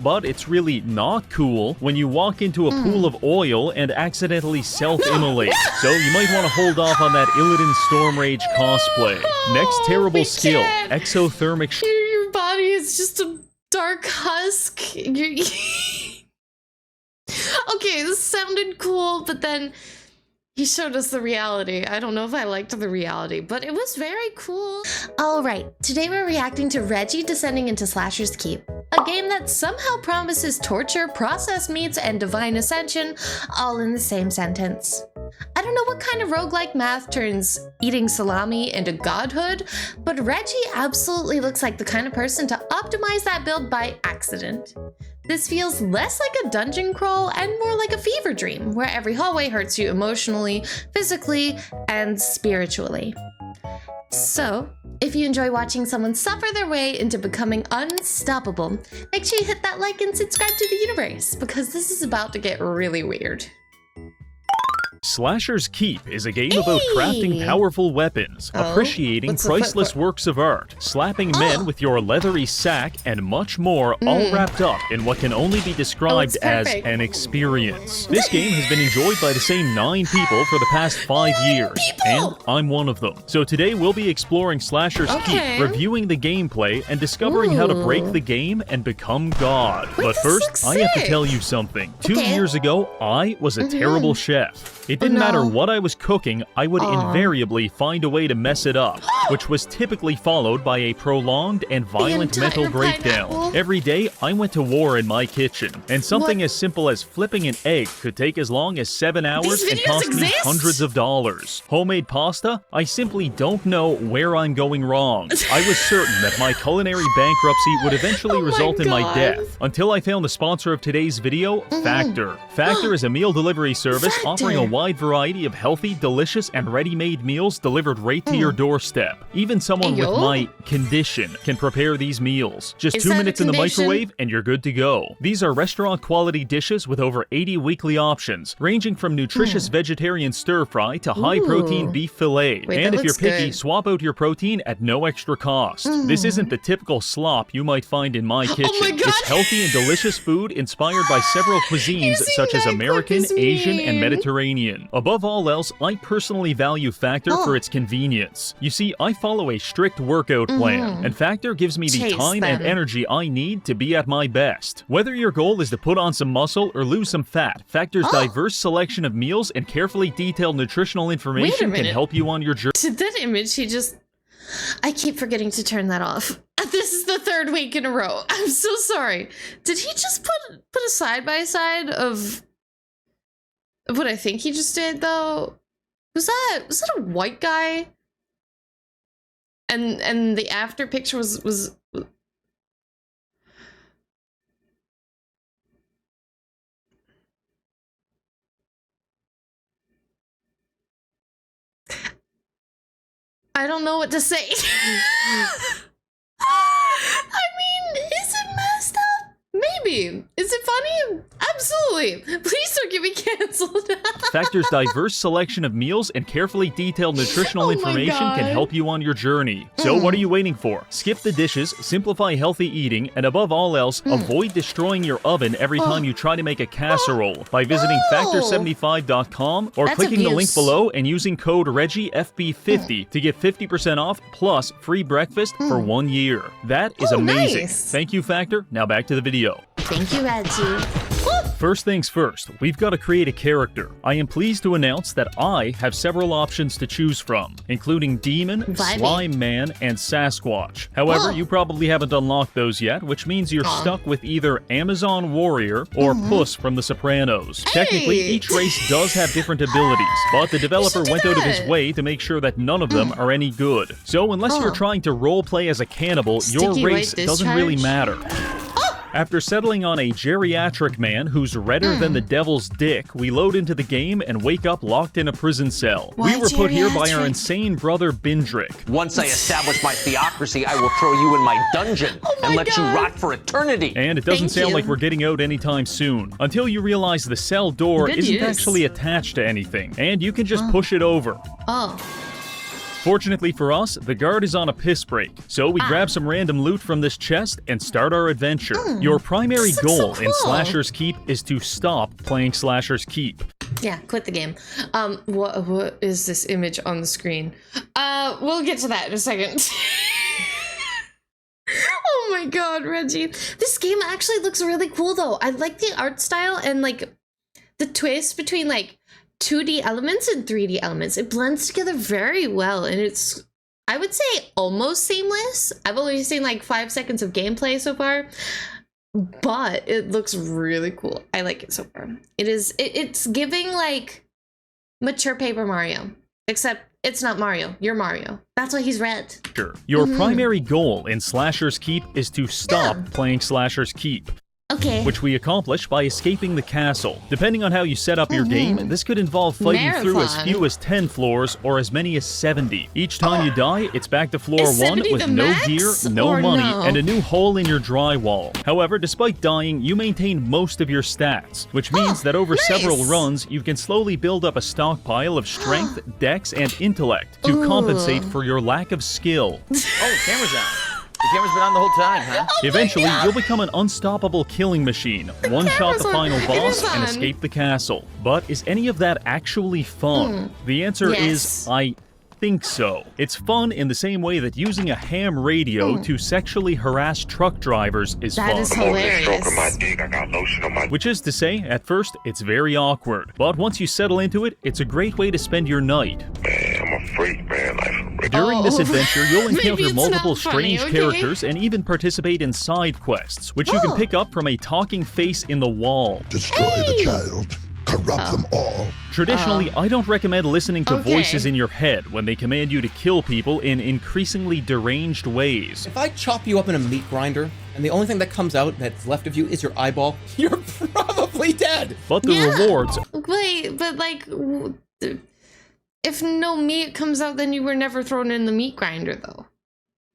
But it's really not cool when you walk into a pool of oil and accidentally self-immolate. So you might want to hold off on that Illidan Stormrage cosplay. Next terrible skill, exothermic Your body is just a dark husk. Okay, this sounded cool, but then he showed us the reality. I don't know if I liked the reality, but it was very cool. All right, today we're reacting to Reggie descending into Slasher's Keep, a game that somehow promises torture, processed meats, and divine ascension all in the same sentence. I don't know what kind of roguelike math turns eating salami into godhood, but Reggie absolutely looks like the kind of person to optimize that build by accident. This feels less like a dungeon crawl and more like a fever dream, where every hallway hurts you emotionally, physically, and spiritually. So, if you enjoy watching someone suffer their way into becoming unstoppable, make sure you hit that like and subscribe to the universe, because this is about to get really weird. Slasher's Keep is a game about crafting powerful weapons, appreciating priceless works of art, slapping men with your leathery sack, and much more, all wrapped up in what can only be described as an experience. This game has been enjoyed by the same 9 people for the past 5 years, and I'm one of them. So today we'll be exploring Slasher's Keep, reviewing the gameplay, and discovering how to break the game and become God. But first, I have to tell you something. 2 years ago, I was a terrible chef. It didn't matter what I was cooking, I would invariably find a way to mess it up, which was typically followed by a prolonged and violent mental breakdown. Every day, I went to war in my kitchen, and something as simple as flipping an egg could take as long as 7 hours and cost me hundreds of dollars. Homemade pasta? I simply don't know where I'm going wrong. I was certain that my culinary bankruptcy would eventually result in my death, until I found the sponsor of today's video, Factor. Factor is a meal delivery service offering a wide variety of healthy, delicious, and ready-made meals delivered right to your doorstep. Even someone with my condition can prepare these meals. Just 2 minutes in the microwave and you're good to go. These are restaurant-quality dishes with over 80 weekly options, ranging from nutritious vegetarian stir-fry to high-protein beef fillet. And if you're picky, swap out your protein at no extra cost. This isn't the typical slop you might find in my kitchen. It's healthy and delicious food inspired by several cuisines such as American, Asian, and Mediterranean. Above all else, I personally value Factor for its convenience. You see, I follow a strict workout plan, and Factor gives me the time and energy I need to be at my best. Whether your goal is to put on some muscle or lose some fat, Factor's diverse selection of meals and carefully detailed nutritional information can help you on your journey. To that image, I keep forgetting to turn that off. This is the 3rd week in a row. I'm so sorry. Did he just put a side-by-side of what I think he just did, though? Was that a white guy? And the after picture was I don't know what to say. I mean, is it messed up? Maybe. Is it funny? Absolutely. Please don't get me canceled. Factor's diverse selection of meals and carefully detailed nutritional information can help you on your journey. So what are you waiting for? Skip the dishes, simplify healthy eating, and above all else, avoid destroying your oven every time you try to make a casserole by visiting factor75.com or clicking the link below and using code ReggieFB50 to get 50% off plus free breakfast for 1 year. That is amazing. Thank you, Factor. Now back to the video. Thank you, Reggie. First things first, we've got to create a character. I am pleased to announce that I have several options to choose from, including Demon, Slime Man, and Sasquatch. However, you probably haven't unlocked those yet, which means you're stuck with either Amazon Warrior or Puss from The Sopranos. Technically, each race does have different abilities, but the developer went out of his way to make sure that none of them are any good. So unless you're trying to roleplay as a cannibal, your race doesn't really matter. After settling on a geriatric man who's redder than the devil's dick, we load into the game and wake up locked in a prison cell. We were put here by our insane brother Bindrick. Once I establish my theocracy, I will throw you in my dungeon and let you rot for eternity. And it doesn't sound like we're getting out anytime soon, until you realize the cell door isn't actually attached to anything, and you can just push it over. Fortunately for us, the guard is on a piss break, so we grab some random loot from this chest and start our adventure. Your primary goal in Slasher's Keep is to stop playing Slasher's Keep. Yeah, quit the game. What is this image on the screen? We'll get to that in a second. Oh my god, Reggie. This game actually looks really cool though. I like the art style and like the twist between like 2D elements and 3D elements. It blends together very well and it's, I would say, almost seamless. I've only seen like 5 seconds of gameplay so far, but it looks really cool. I like it so far. It's giving like mature Paper Mario, except it's not Mario. You're Mario. That's why he's red. Sure. Your primary goal in Slasher's Keep is to stop playing Slasher's Keep. Okay. Which we accomplish by escaping the castle. Depending on how you set up your game, this could involve fighting through as few as 10 floors or as many as 70. Each time you die, it's back to floor 1 with no gear, no money, and a new hole in your drywall. However, despite dying, you maintain most of your stats, which means that over several runs, you can slowly build up a stockpile of strength, dex, and intellect to compensate for your lack of skill. Oh, the camera's on. The camera's been on the whole time, huh? Eventually, you'll become an unstoppable killing machine, one-shot the final boss, and escape the castle. But is any of that actually fun? The answer is, I think so. It's fun in the same way that using a ham radio to sexually harass truck drivers is fun. That is hilarious. Which is to say, at first, it's very awkward. But once you settle into it, it's a great way to spend your night. Man, I'm a freak, man. During this adventure, you'll encounter multiple strange characters and even participate in side quests, which you can pick up from a talking face in the wall. Destroy the child. Corrupt them all. Traditionally, I don't recommend listening to voices in your head when they command you to kill people in increasingly deranged ways. If I chop you up in a meat grinder, and the only thing that comes out that's left of you is your eyeball, you're probably dead. But the rewards... Wait, but like... If no meat comes out, then you were never thrown in the meat grinder, though,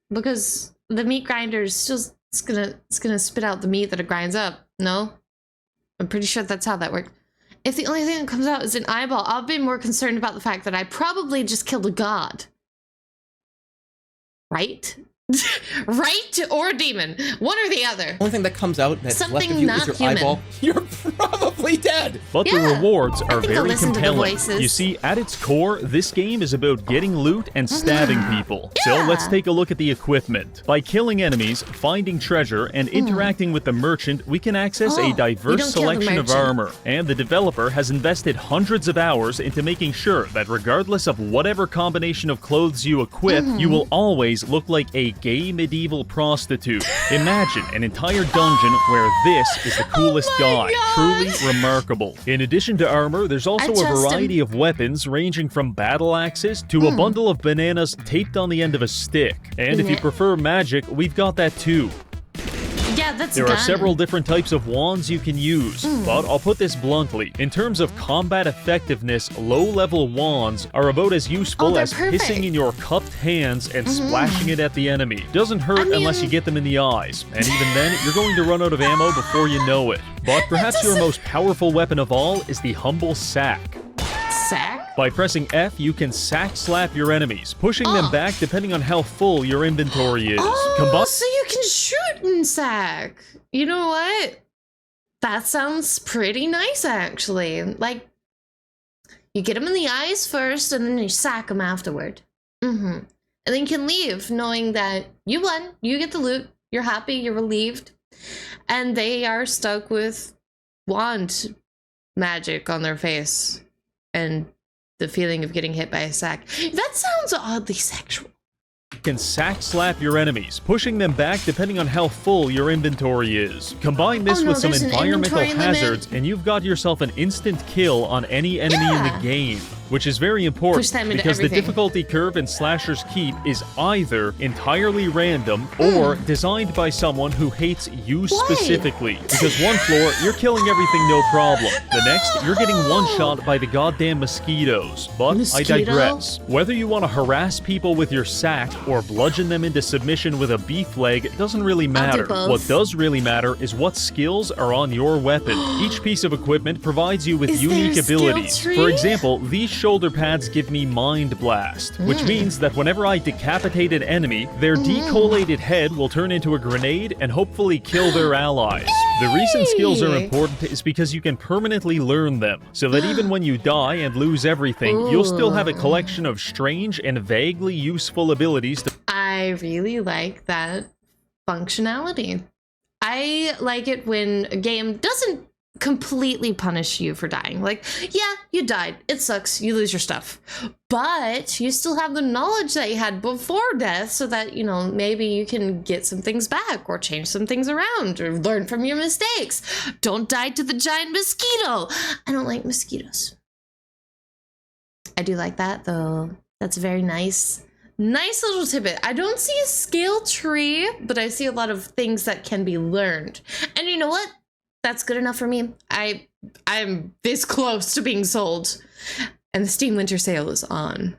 because the meat grinder is still it's gonna spit out the meat that it grinds up. No, I'm pretty sure that's how that works. If the only thing that comes out is an eyeball, I'll be more concerned about the fact that I probably just killed a god. Right? Right or demon, one or the other. The only thing that comes out that's left of you is your human. eyeball. You're probably dead. But the rewards are very compelling. To you see, at its core, this game is about getting loot and stabbing people. So let's take a look at the equipment. By killing enemies, finding treasure, and interacting with the merchant, we can access a diverse selection of armor. And the developer has invested hundreds of hours into making sure that regardless of whatever combination of clothes you equip, you will always look like a gay medieval prostitute. Imagine an entire dungeon where this is the coolest guy. Truly remarkable. In addition to armor, there's also a variety of weapons ranging from battle axes to a bundle of bananas taped on the end of a stick. And if you prefer magic, we've got that too. Yeah, that's There are several different types of wands you can use, but I'll put this bluntly. In terms of combat effectiveness, low-level wands are about as useful as pissing in your cupped hands and splashing it at the enemy. Doesn't hurt unless you get them in the eyes, and even then, you're going to run out of ammo before you know it. But perhaps your most powerful weapon of all is the humble sack. Sack? By pressing F, you can sack slap your enemies, pushing them back depending on how full your inventory is. So you can shoot in sack. You know what? That sounds pretty nice, actually. Like, you get them in the eyes first, and then you sack them afterward. And then you can leave, knowing that you won, you get the loot, you're happy, you're relieved, and they are stuck with wand magic on their face. And the feeling of getting hit by a sack. That sounds oddly sexual. You can sack slap your enemies, pushing them back depending on how full your inventory is. Combine this with some environmental hazards, and you've got yourself an instant kill on any enemy in the game. Which is very important, because the difficulty curve in Slasher's Keep is either entirely random or designed by someone who hates you specifically. Because one floor, you're killing everything no problem. The next, you're getting one-shot by the goddamn mosquitoes. But I digress. Whether you want to harass people with your sack or bludgeon them into submission with a beef leg doesn't really matter. What does really matter is what skills are on your weapon. Each piece of equipment provides you with unique abilities. For example, these shoulder pads give me Mind Blast, which means that whenever I decapitate an enemy, their decollated head will turn into a grenade and hopefully kill their allies. The reason skills are important is because you can permanently learn them, so that even when you die and lose everything, you'll still have a collection of strange and vaguely useful abilities to— I really like that functionality. I like it when a game doesn't completely punish you for dying. Like, yeah, you died. It sucks. You lose your stuff. But you still have the knowledge that you had before death so that, you know, maybe you can get some things back or change some things around or learn from your mistakes. Don't die to the giant mosquito. I don't like mosquitoes. I do like that, though. That's very nice. Nice little tidbit. I don't see a skill tree, but I see a lot of things that can be learned. And you know what? That's good enough for me. I'm this close to being sold. And the Steam Winter Sale is on.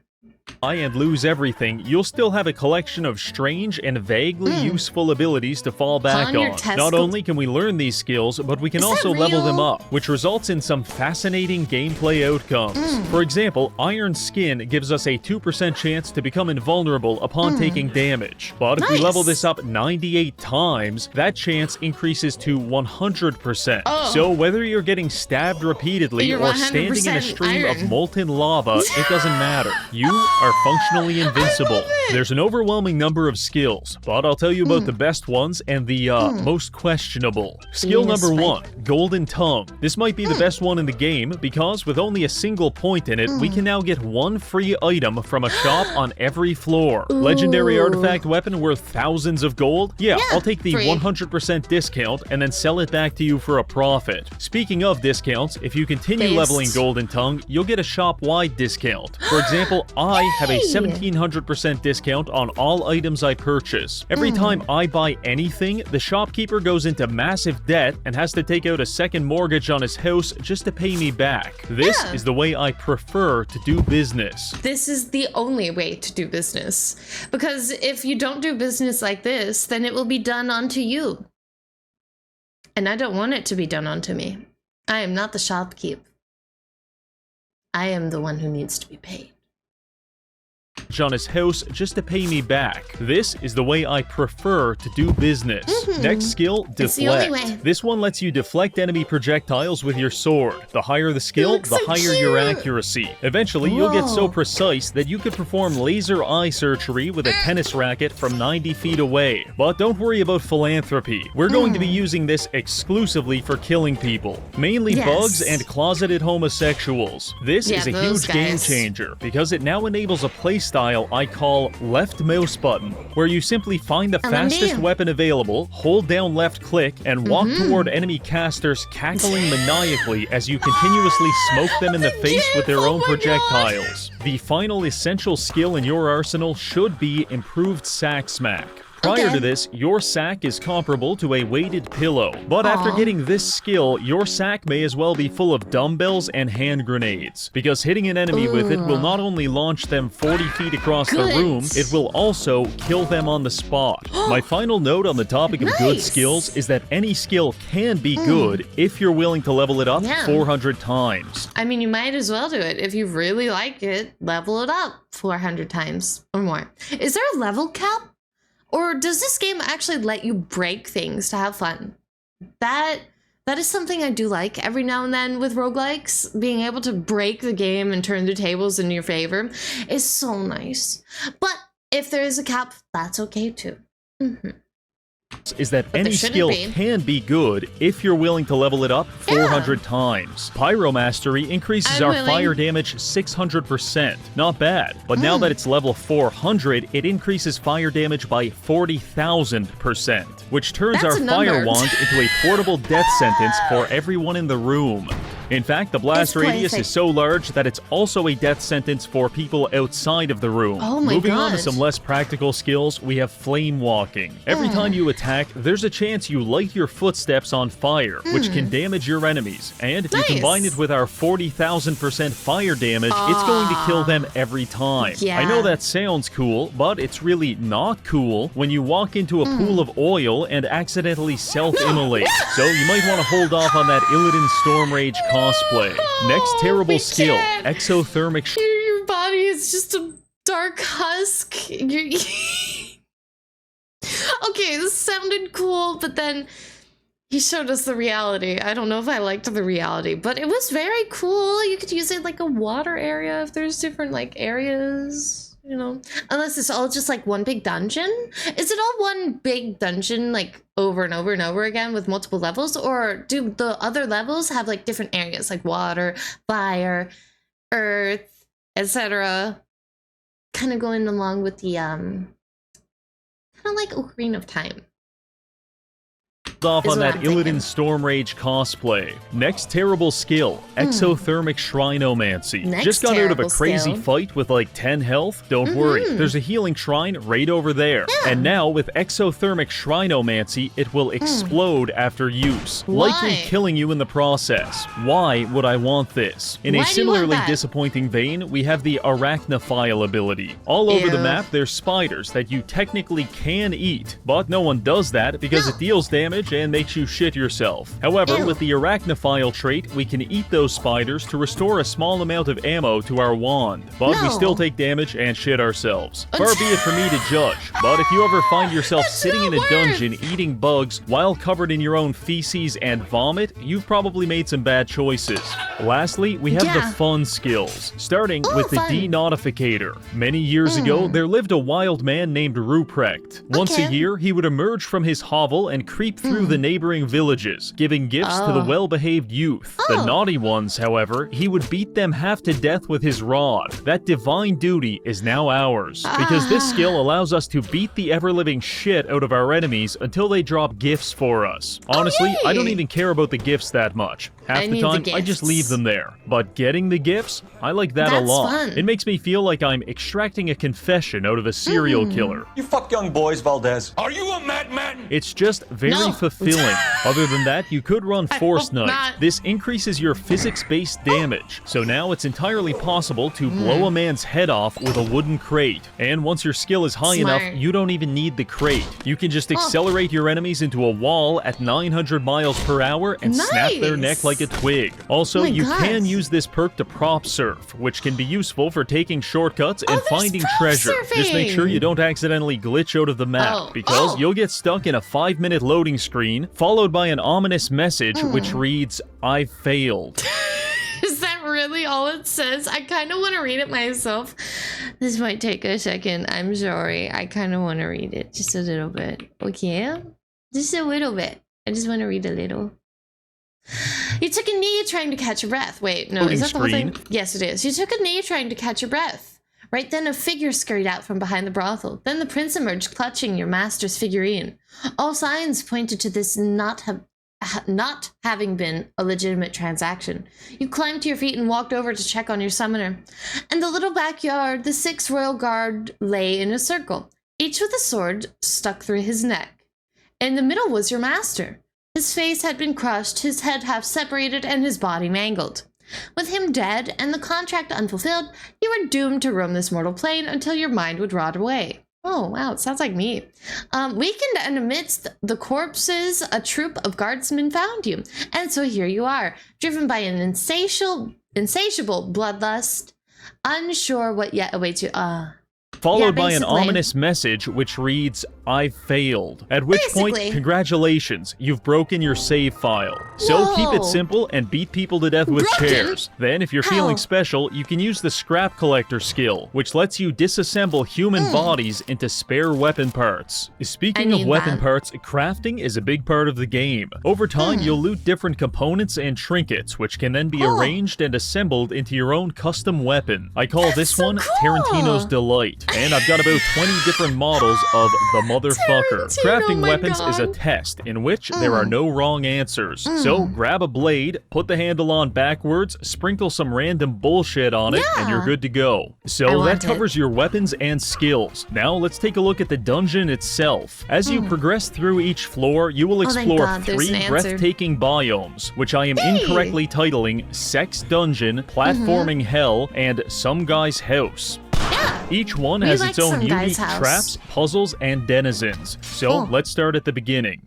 And lose everything, you'll still have a collection of strange and vaguely useful abilities to fall back on. Not only can we learn these skills, but we can also level them up, which results in some fascinating gameplay outcomes. For example, Iron Skin gives us a 2% chance to become invulnerable upon taking damage. But if we level this up 98 times, that chance increases to 100%. So whether you're getting stabbed repeatedly or standing in a stream of molten lava, it doesn't matter. You are functionally invincible. There's an overwhelming number of skills, but I'll tell you about the best ones and the most questionable. Skill number 1, Golden Tongue. This might be the best one in the game because with only a single point in it, we can now get one free item from a shop on every floor. Legendary artifact weapon worth thousands of gold? Yeah, I'll take the 100% discount and then sell it back to you for a profit. Speaking of discounts, if you continue leveling Golden Tongue, you'll get a shop-wide discount. For example, I have a 1700% discount on all items I purchase. Every time I buy anything, the shopkeeper goes into massive debt and has to take out a second mortgage on his house just to pay me back. This is the way I prefer to do business. This is the only way to do business. Because if you don't do business like this, then it will be done unto you. And I don't want it to be done unto me. I am not the shopkeep. I am the one who needs to be paid. On his house just to pay me back. This is the way I prefer to do business. Next skill, Deflect. This one lets you deflect enemy projectiles with your sword. The higher the skill, the higher your accuracy. Eventually, you'll get so precise that you could perform laser eye surgery with a tennis racket from 90 feet away. But don't worry about philanthropy. We're going to be using this exclusively for killing people, mainly bugs and closeted homosexuals. This is a huge game changer because it now enables a playstyle I call left mouse button, where you simply find the fastest weapon available, hold down left click, and walk toward enemy casters cackling maniacally as you continuously smoke them in the face with their own projectiles. The final essential skill in your arsenal should be improved sack smack. Prior to this, your sack is comparable to a weighted pillow. But after getting this skill, your sack may as well be full of dumbbells and hand grenades. Because hitting an enemy with it will not only launch them 40 feet across the room, it will also kill them on the spot. My final note on the topic of good skills is that any skill can be good if you're willing to level it up 400 times. I mean, you might as well do it. If you really like it, level it up 400 times or more. Is there a level cap? Or does this game actually let you break things to have fun? That is something I do like every now and then with roguelikes. Being able to break the game and turn the tables in your favor is so nice. But if there is a cap, that's okay too. Is that any skill can be good if you're willing to level it up 400 times. Pyromastery increases our fire damage 600%. Not bad. But now that it's level 400, it increases fire damage by 40,000%, which turns our fire wand into a portable death sentence for everyone in the room. In fact, the blast radius is so large that it's also a death sentence for people outside of the room. Moving on to some less practical skills, we have flame walking. Every time you attack, there's a chance you light your footsteps on fire, which can damage your enemies. And if you combine it with our 40,000% fire damage, it's going to kill them every time. I know that sounds cool, but it's really not cool when you walk into a pool of oil and accidentally self-immolate. So you might want to hold off on that Illidan Storm Rage cosplay. Next terrible we skill, can't. exothermic Your body is just a dark husk. Okay, this sounded cool, but then he showed us the reality. I don't know if I liked the reality, but it was very cool. You could use it like a water area if there's different like areas, you know. Unless it's all just like one big dungeon. Is it all one big dungeon like over and over and over again with multiple levels? Or do the other levels have like different areas like water, fire, earth, etc.? Kind of going along with the kind of like Ocarina of Time. Off Is on what that I'm thinking. Illidan Stormrage cosplay. Next terrible skill, exothermic shrinomancy. Next Just got out of a terrible crazy skill. fight with like 10 health. Don't worry, there's a healing shrine right over there. Yeah. And now with exothermic shrinomancy, it will explode after use, likely Why? killing you in the process. Why would I want this? In Why a do you want similarly that? disappointing vein, we have the arachnophile ability. All over the Ew. map, there's spiders that you technically can eat, but no one does that because No. it deals damage and makes you shit yourself. However, Ew. with the arachnophile trait, we can eat those spiders to restore a small amount of ammo to our wand, but we No. still take damage and shit ourselves. Far be it for me to judge, but if you ever find yourself That's sitting in not a worth. dungeon eating bugs while covered in your own feces and vomit, you've probably made some bad choices. Lastly, we have the Yeah. fun skills, starting Oh, with the fun. denotificator. Many years ago, there lived a wild man named Ruprecht. Once a Okay. year, he would emerge from his hovel and creep through the neighboring villages, giving gifts to the Oh. well-behaved youth. The Oh. naughty ones, however, he would beat them half to death with his rod. That divine duty is now ours, because this skill allows us to beat the ever-living shit out of our enemies until they drop gifts for us. Honestly, I don't yay. even care about the gifts that much. Half I the need the time, I just gifts. leave them there. But getting the gifts, I like that a That's lot. fun. It makes me feel like I'm extracting a confession out of a serial killer. You fuck young boys, Valdez. Are you a madman? It's just very No. fulfilling. Other than that, you could run Force hope Knight. not. This increases your physics-based damage, so now it's entirely possible to blow a man's head off with a wooden crate. And once your skill is high Smart. enough, you don't even need the crate. You can just accelerate your enemies into a wall at 900 miles per hour and snap their neck Nice. like a twig. Also, Oh my you God. can use this perk to prop surf, which can be useful for taking shortcuts and there's finding prop treasure. Just make sure surfing. you don't accidentally glitch out of the map, Oh. because Oh. you'll get stuck in a 5-minute loading screen, followed by an ominous message which reads, "I failed." Is that really all it says? I kind of want to read it myself. This might take a second. I'm sorry. I kind of want to read it just a little bit. Okay? Just a little bit. I just want to read a little. You took a knee trying to catch your breath. Wait, no, Loading is that the whole screen. thing? Yes, it is. You took a knee trying to catch your breath. Right then, a figure scurried out from behind the brothel. Then the prince emerged, clutching your master's figurine. All signs pointed to this not having been a legitimate transaction. You climbed to your feet and walked over to check on your summoner. In the little backyard, the 6 royal guard lay in a circle, each with a sword stuck through his neck. In the middle was your master. His face had been crushed, his head half separated, and his body mangled. With him dead and the contract unfulfilled, you were doomed to roam this mortal plane until your mind would rot away. Oh, wow, it sounds like me. Weakened and amidst the corpses, a troop of guardsmen found you. And so here you are, driven by an insatiable bloodlust, unsure what yet awaits you. Followed by an basically. ominous message which reads, "I failed." At which point, Basically. congratulations, you've broken your save file. So keep it Whoa. simple and beat people to death with Broken? chairs. Then, if you're How? feeling special, you can use the scrap collector skill, which lets you disassemble human bodies into spare weapon parts. Speaking of need weapon that. parts, crafting is a big part of the game. Over time, you'll loot different components and trinkets, which can then be arranged and assembled into your own custom weapon. I call this so one cool. Tarantino's Delight. And I've got about 20 different models of the motherfucker. Tarantino, Crafting my weapons is a God. test in which there are no wrong answers. So grab a blade, put the handle on backwards, sprinkle some random bullshit on it, and you're Yeah. good to go. I So that want it. covers your weapons and skills. Now let's take a look at the dungeon itself. As you progress through each floor, you will Oh, thank explore God, there's 3 an answer. breathtaking biomes, which I am Hey! incorrectly titling Sex Dungeon, Platforming Hell, and Some Guy's House. Yeah. Each one We has like its own Some unique Guy's House. traps, puzzles, and denizens. So Oh. let's start at the beginning.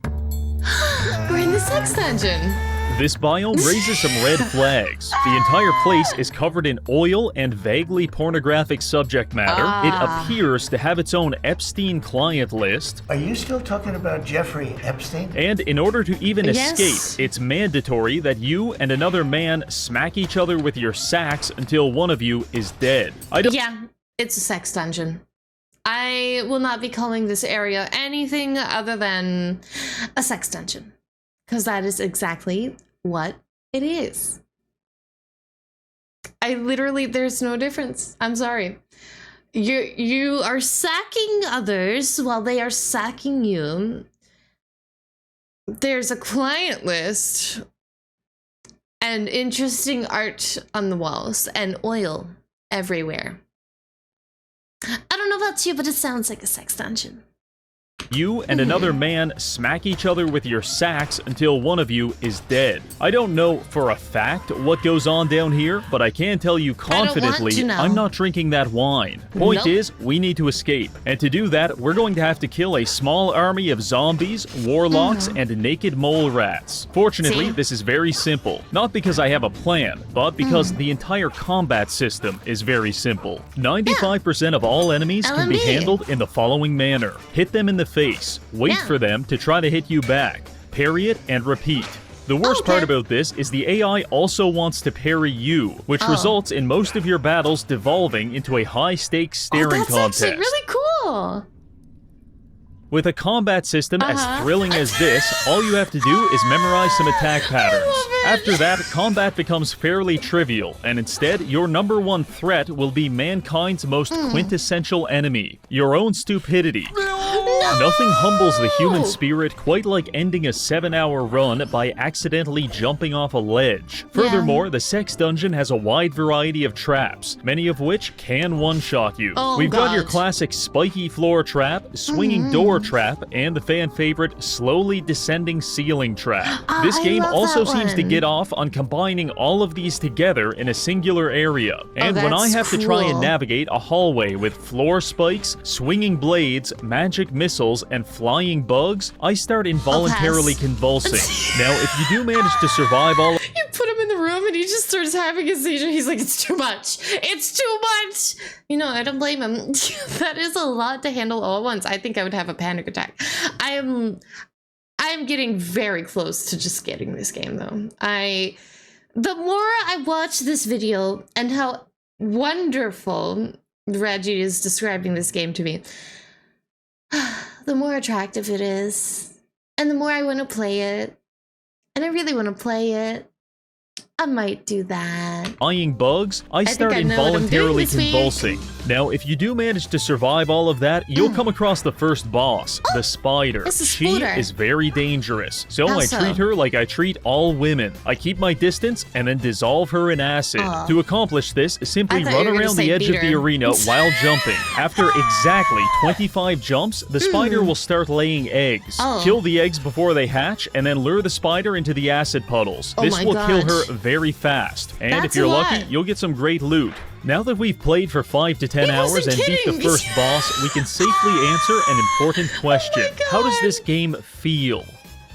We're in the sex dungeon. This biome raises some red flags. The entire place is covered in oil and vaguely pornographic subject matter. It appears to have its own Epstein client list. Are you still talking about Jeffrey Epstein? And in order to even Yes. escape, it's mandatory that you and another man smack each other with your sacks until one of you is dead. Yeah, it's a sex dungeon. I will not be calling this area anything other than a sex dungeon, because that is exactly what it is. There's no difference. I'm sorry. You are sacking others while they are sacking you. There's a client list and interesting art on the walls and oil everywhere. I don't know about you, but it sounds like a sex dungeon. You and another man smack each other with your sacks until one of you is dead. I don't know for a fact what goes on down here, but I can tell you confidently to know. I'm not drinking that wine. Point Nope. is, we need to escape. And to do that, we're going to have to kill a small army of zombies, warlocks, and naked mole rats. Fortunately, See? this is very simple. Not because I have a plan, but because the entire combat system is very simple. 95% of all enemies can be LMB. handled in the following manner. Hit them in the face, wait Yeah. for them to try to hit you back, parry it, and repeat. The worst part about this is the AI also wants to parry you, which results in most of your battles devolving into a high-stakes staring That's contest. actually really cool. With a combat system as thrilling as this, all you have to do is memorize some attack patterns. After that, combat becomes fairly trivial, and instead, your number one threat will be mankind's most quintessential enemy, your own stupidity. Nothing humbles the human spirit quite like ending a 7-hour run by accidentally jumping off a ledge. Furthermore, the sex dungeon has a wide variety of traps, many of which can one-shot you. Oh, We've got your God. classic spiky floor trap, swinging door trap, and the fan favorite slowly descending ceiling trap. This I game love also that seems to one. get off on combining all of these together in a singular area. And when I that's have to try and cool. navigate a hallway with floor spikes, swinging blades, magic missiles, and flying bugs, I start involuntarily pass. convulsing. Now, if you do manage to survive all You put him in the room and he just starts having a seizure. He's like, it's too much. It's too much. You know, I don't blame him. That is a lot to handle all at once. I think I would have a panic attack. I am getting very close to just getting this game though. The more I watch this video and how wonderful Reggie is describing this game to me, the more attractive it is. And the more I want to play it. And I really want to play it. I might do that. flying bugs, I start think I know what I'm doing involuntarily this week. convulsing. Now, if you do manage to survive all of that, you'll come across the first boss, the spider. It's a She spooder. is very dangerous, so How I so? treat her like I treat all women. I keep my distance and then dissolve her in acid. Aw. To accomplish this, simply I thought run you were gonna around the say edge of beat the her. arena while jumping. After exactly 25 jumps, the spider will start laying eggs. Oh. Kill the eggs before they hatch, and then lure the spider into the acid puddles. Oh This my will kill gosh. her very fast. And That's if you're a lucky, lot. you'll get some great loot. Now that we've played for 5 to 10 He hours wasn't and beat the kidding. first boss, we can safely answer an important question. How does God. this game feel?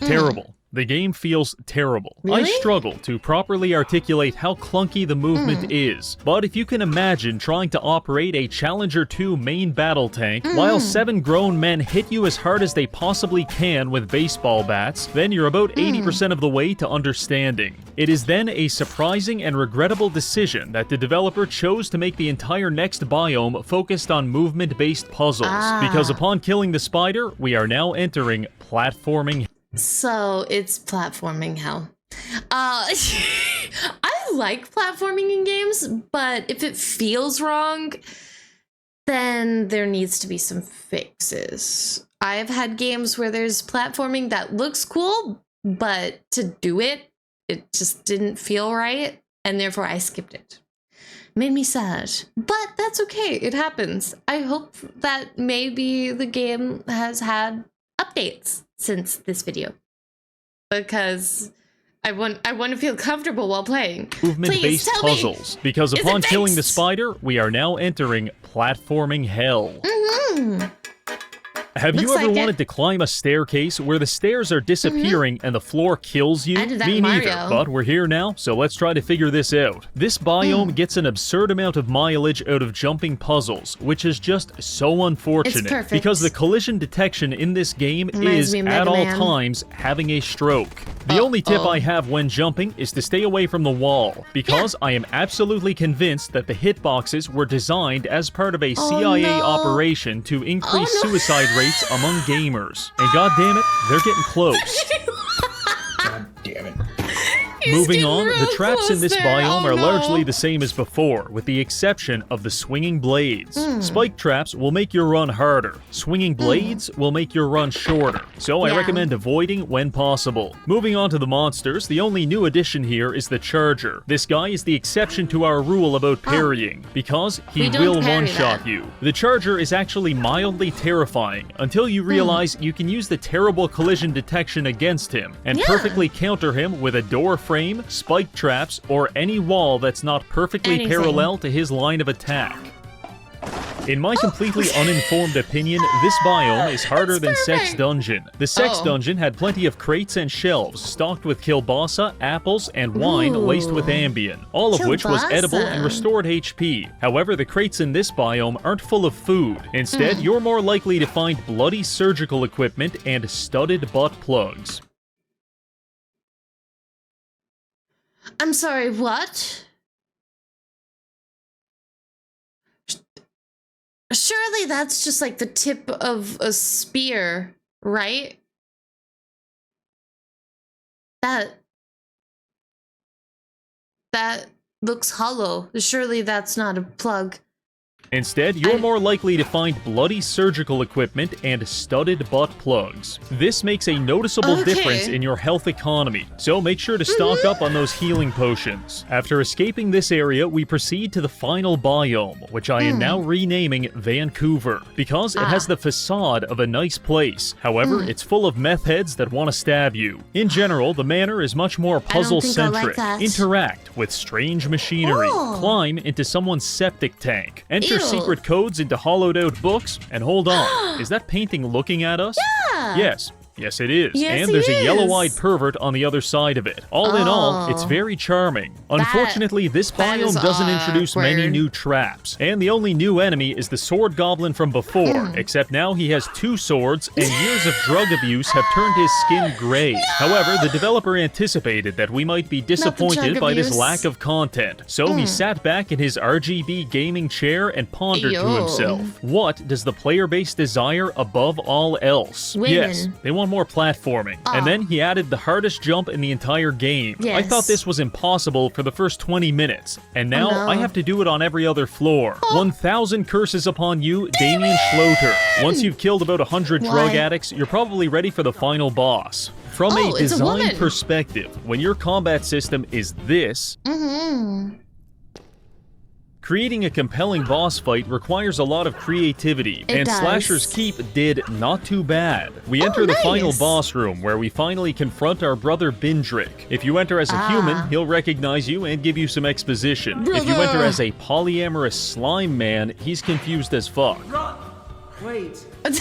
Terrible. The game feels terrible. I Really? struggle to properly articulate how clunky the movement is, but if you can imagine trying to operate a Challenger 2 main battle tank while 7 grown men hit you as hard as they possibly can with baseball bats, then you're about 80% of the way to understanding. It is then a surprising and regrettable decision that the developer chose to make the entire next biome focused on movement-based puzzles, because upon killing the spider, we are now entering platforming. So it's platforming hell. I like platforming in games, but if it feels wrong, then there needs to be some fixes. I've had games where there's platforming that looks cool, but to do it, it just didn't feel right, and therefore I skipped it. Made me sad, but that's okay. It happens. I hope that maybe the game has had updates since this video, because I want to feel comfortable while playing. Please Movement-based tell me. puzzles, because Is it upon killing the fixed? spider, we are now entering platforming hell. Have you Looks ever like wanted it. to climb a staircase where the stairs are disappearing and the floor kills you? I did that Me in neither, Mario. but we're here now, so let's try to figure this out. This biome gets an absurd amount of mileage out of jumping puzzles, which is just so unfortunate. It's perfect. Because the collision detection in this game Reminds is, me of at Mega all Man. times, having a stroke. The only tip I have when jumping is to stay away from the wall, because I am absolutely convinced that the hitboxes were designed as part of a CIA no. operation to increase Oh, no. suicide rates among gamers. And goddammit, they're getting close. God damn it. Moving getting on, the real traps in close this there. biome Oh, are no. largely the same as before, with the exception of the swinging blades. Spike traps will make your run harder. Swinging blades will make your run shorter, so I Yeah. recommend avoiding when possible. Moving on to the monsters, the only new addition here is the Charger. This guy is the exception to our rule about parrying, because he We don't will parry one-shot that. you. The Charger is actually mildly terrifying, until you realize you can use the terrible collision detection against him, and Yeah. perfectly counter him with a door frame, spike traps, or any wall that's not perfectly Anything. parallel to his line of attack. In my completely uninformed opinion, this biome is harder than Sex perfect. Dungeon. The Sex Oh. Dungeon had plenty of crates and shelves stocked with kielbasa, apples, and wine laced with Ambien, all of which was edible and Kielbasa. restored HP. However, the crates in this biome aren't full of food. Instead, you're more likely to find bloody surgical equipment and studded butt plugs. I'm sorry, what? Surely that's just like the tip of a spear, right? That looks hollow. Surely that's not a plug. Instead, you're more likely to find bloody surgical equipment and studded butt plugs. This makes a noticeable Okay. difference in your health economy, so make sure to stock up on those healing potions. After escaping this area, we proceed to the final biome, which I am now renaming Vancouver, because it has the facade of a nice place. However, it's full of meth heads that want to stab you. In general, the manor is much more think I like puzzle-centric. that. Interact with strange machinery. Oh. Climb into someone's septic tank. Enter Ew. secret codes into hollowed out books, and hold on, is that painting looking at us? Yeah. Yes, it is. Yes, and it there's a is. yellow-eyed pervert on the other side of it. All in all, it's Oh. very charming. Unfortunately, this that is biome doesn't introduce many awkward. new traps, and the only new enemy is the sword goblin from before, except now he has 2 swords, and years of drug abuse have turned his skin gray. However, the developer anticipated that we might be disappointed drug by this abuse. lack of content, so he sat back in his RGB gaming chair and pondered to Yo. himself, what does the player base desire above all else? Women. Yes, they want more platforming. And then he added the hardest jump in the entire game. I Yes. thought this was impossible for the first 20 minutes, and now no. I have to do it on every other floor. 1,000 curses upon you, Damien Schloter. Once you've killed about 100 drug Why? addicts, you're probably ready for the final boss. From Oh, a it's a design woman. perspective, when your combat system is this, creating a compelling boss fight requires a lot of creativity, It and does. Slasher's Keep did not too bad. We enter the final nice. boss room, where we finally confront our brother Bindrick. If you enter as a human, he'll recognize you and give you some exposition. If you enter Brother. as a polyamorous slime man, he's confused as fuck. Wait, I was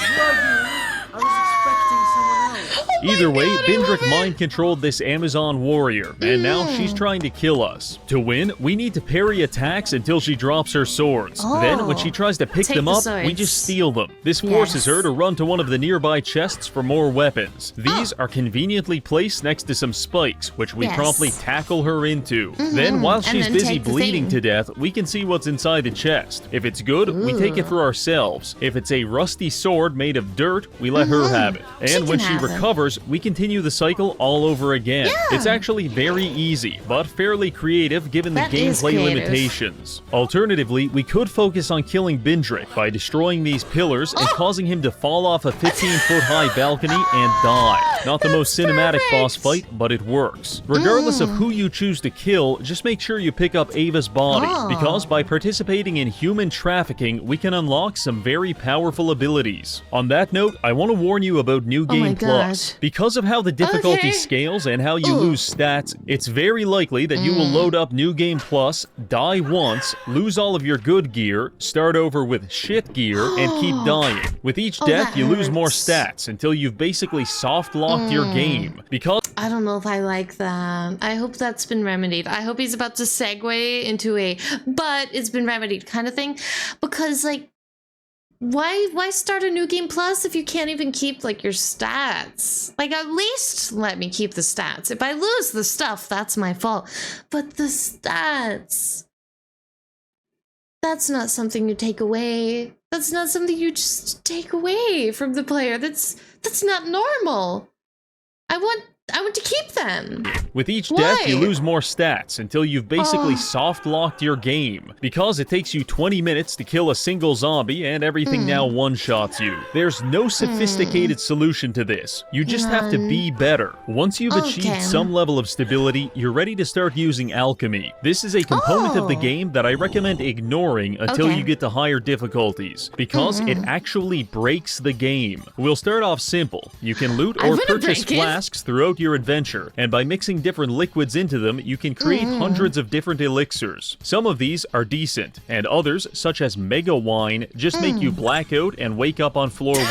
expecting someone else. Either way, God, I Bindrick love it. mind-controlled this Amazon warrior, and now she's trying to kill us. To win, we need to parry attacks until she drops her swords. Then, when she tries to pick Take them the up, we swords. just steal them. This forces Yes. her to run to one of the nearby chests for more weapons. These are conveniently placed next to some spikes, which we Yes. promptly tackle her into. Then, while And she's then busy take the bleeding thing. to death, we can see what's inside the chest. If it's good, we take it for ourselves. If it's a rusty sword made of dirt, we let her have it. She And when can she have it. recovers, we continue the cycle all over again. It's actually very easy, but fairly creative given the That is gameplay creative. limitations. Alternatively, we could focus on killing Bindrick by destroying these pillars and causing him to fall off a 15-foot high balcony and die. Not the most cinematic boss fight, but it works. Regardless of who you choose to kill, just make sure you pick up Ava's body, because by participating in human trafficking, we can unlock some very powerful abilities. On that note, I want to warn you about New Game my God. Plus. Because of how the difficulty scales and how you lose stats, it's very likely that you will load up New Game Plus, die once, lose all of your good gear, start over with shit gear, and keep dying. With each death, you lose more stats until you've basically soft-locked your game. Because I don't know if I like that. I hope that's been remedied. I hope he's about to segue into a but it's been remedied kind of thing. Because, like, why start a New Game Plus if you can't even keep, like, your stats? Like, at least let me keep the stats. If I lose the stuff, that's my fault. But the stats, that's not something you take away. That's not something you just take away from the player. That's not normal. I want to keep them. With each death, you lose more stats until you've basically soft-locked your game. Because it takes you 20 minutes to kill a single zombie and everything now one-shots you. There's no sophisticated solution to this. You just have to be better. Once you've achieved some level of stability, you're ready to start using alchemy. This is a component of the game that I recommend ignoring until you get to higher difficulties. Because it actually breaks the game. We'll start off simple. You can loot or purchase flasks throughout your adventure, and by mixing different liquids into them, you can create hundreds of different elixirs. Some of these are decent, and others, such as Mega Wine, just make you black out and wake up on floor 1.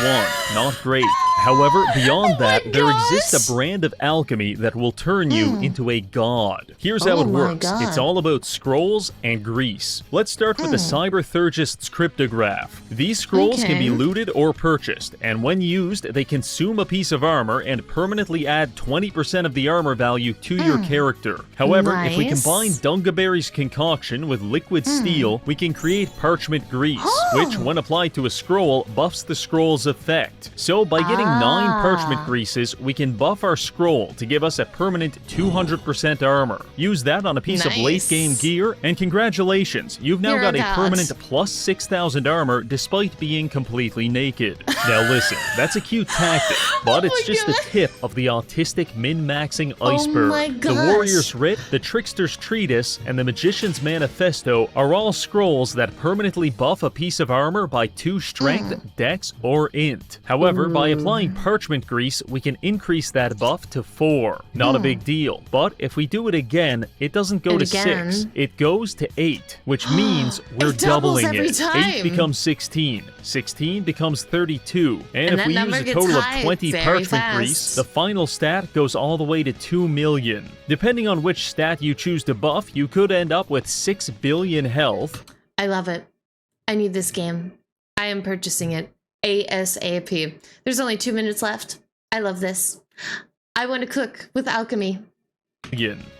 Not great. However, beyond that, there exists a brand of alchemy that will turn you into a god. Here's how it works. It's all about scrolls and grease. Let's start with the Cyberthurgist's cryptograph. These scrolls can be looted or purchased, and when used, they consume a piece of armor and permanently add 20% of the armor value to your character. However, if we combine Dungaberry's concoction with liquid steel, we can create parchment grease, which, when applied to a scroll, buffs the scroll's effect. So, by getting 9 parchment greases, we can buff our scroll to give us a permanent 200% armor. Use that on a piece of late-game gear, and congratulations, you've now got a permanent plus 6,000 armor despite being completely naked. Now listen, that's a cute tactic, but it's just the tip of the autistic min-maxing iceberg. The Warrior's Writ, the Trickster's Treatise, and the Magician's Manifesto are all scrolls that permanently buff a piece of armor by 2 strength, dex, or int. However, by applying parchment grease, we can increase that buff to 4. Not a big deal, but if we do it again, it doesn't go to 6, it goes to 8, which means we're doubling it. 8 becomes 16, 16 becomes 32, and if we use a total of 20 parchment grease, the final stat goes all the way to 2 million. Depending on which stat you choose to buff, you could end up with 6 billion health. I love it. I need this game. I am purchasing it ASAP. There's only 2 minutes left. I love this. I want to cook with alchemy.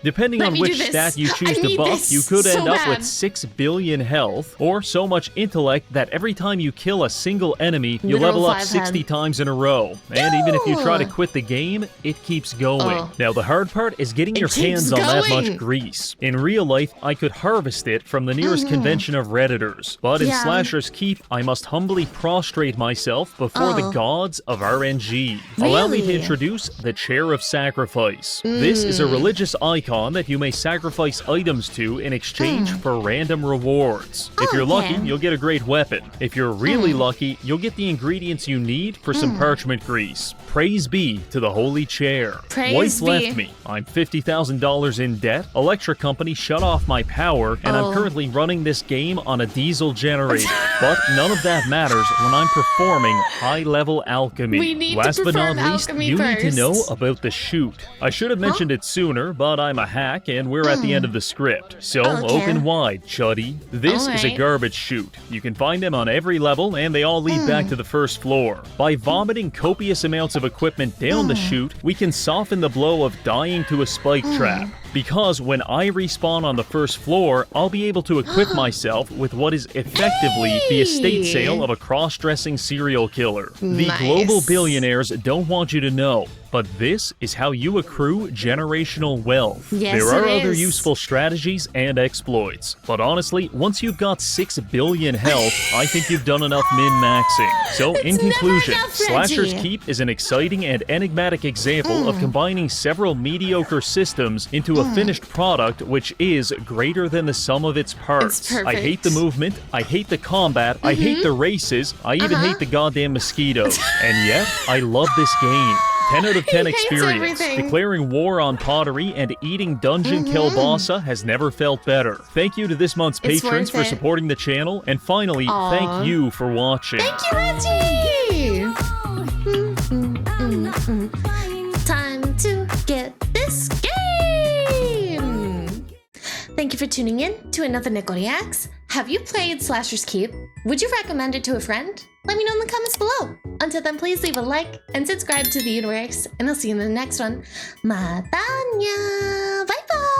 Depending on which stat you choose to buff, you could end up with 6 billion health, or so much intellect that every time you kill a single enemy, you level up 60 times in a row. And even if you try to quit the game, it keeps going. Now the hard part is getting your hands on that much grease. In real life, I could harvest it from the nearest convention of Redditors, but in Slasher's Keep, I must humbly prostrate myself before the gods of RNG. Allow me to introduce the Chair of Sacrifice. This is a religious icon that you may sacrifice items to in exchange for random rewards. If you're lucky, you'll get a great weapon. If you're really lucky, you'll get the ingredients you need for some parchment grease. Praise be to the holy chair. Wife left me. I'm $50,000 in debt. Electric company shut off my power, and I'm currently running this game on a diesel generator. But none of that matters when I'm performing high-level alchemy. Last but not least, you need to know about the chute. I should have mentioned it sooner, but I'm a hack and we're at the end of the script. So open wide, chuddy. This is a garbage chute. You can find them on every level and they all lead back to the first floor. By vomiting copious amounts of equipment down the chute, we can soften the blow of dying to a spike trap. Because when I respawn on the first floor, I'll be able to equip myself with what is effectively the estate sale of a cross-dressing serial killer. The global billionaires don't want you to know, but this is how you accrue generational wealth. There are other useful strategies and exploits, but honestly, once you've got 6 billion health, I think you've done enough min-maxing. So in conclusion, Slasher's Keep is an exciting and enigmatic example of combining several mediocre systems into a finished product which is greater than the sum of its parts. I hate the movement, I hate the combat, I hate the races, I even hate the goddamn mosquitoes, and yet I love this game. 10 out of 10 He hates experience. everything. Declaring war on pottery and eating dungeon kielbasa has never felt better. Thank you to this month's It's patrons worth for it. supporting the channel. And finally, Aw. thank you for watching. Thank you, Reggie! Time to get this game! Thank you for tuning in to another Neko Reacts. Have you played Slasher's Keep? Would you recommend it to a friend? Let me know in the comments below. Until then, please leave a like and subscribe to the universe, and I'll see you in the next one. Matanya! Bye bye!